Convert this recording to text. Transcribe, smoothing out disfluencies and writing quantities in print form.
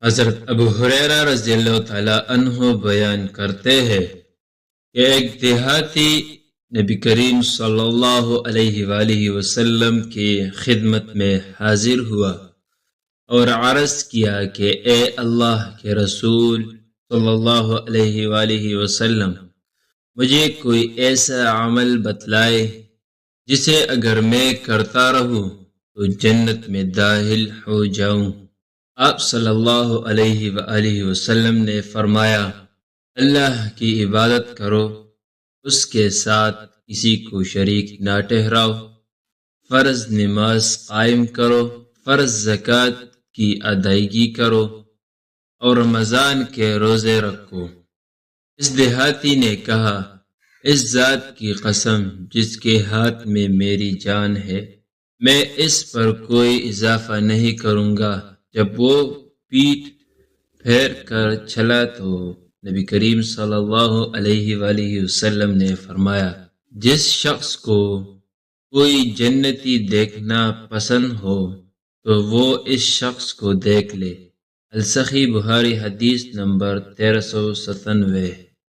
حضرت ابو ہریرہ رضی اللہ تعالی عنہ بیان کرتے ہیں کہ ایک دیہاتی نبی کریم صلی اللہ علیہ وآلہ وسلم کی خدمت میں حاضر ہوا اور عرض کیا کہ اے اللہ کے رسول صلی اللہ علیہ وآلہ وسلم، مجھے کوئی ایسا عمل بتلائے جسے اگر میں کرتا رہوں تو جنت میں داخل ہو جاؤں۔ آپ صلی اللہ علیہ وآلہ وسلم نے فرمایا، اللہ کی عبادت کرو، اس کے ساتھ کسی کو شریک نہ ٹھہراؤ، فرض نماز قائم کرو، فرض زکوٰۃ کی ادائیگی کرو اور رمضان کے روزے رکھو۔ اس دیہاتی نے کہا، اس ذات کی قسم جس کے ہاتھ میں میری جان ہے، میں اس پر کوئی اضافہ نہیں کروں گا۔ جب وہ پیٹھ پھیر کر چلا تو نبی کریم صلی اللہ علیہ وآلہ وسلم نے فرمایا، جس شخص کو کوئی جنتی دیکھنا پسند ہو تو وہ اس شخص کو دیکھ لے۔ الصحیح بخاری حدیث نمبر 1397۔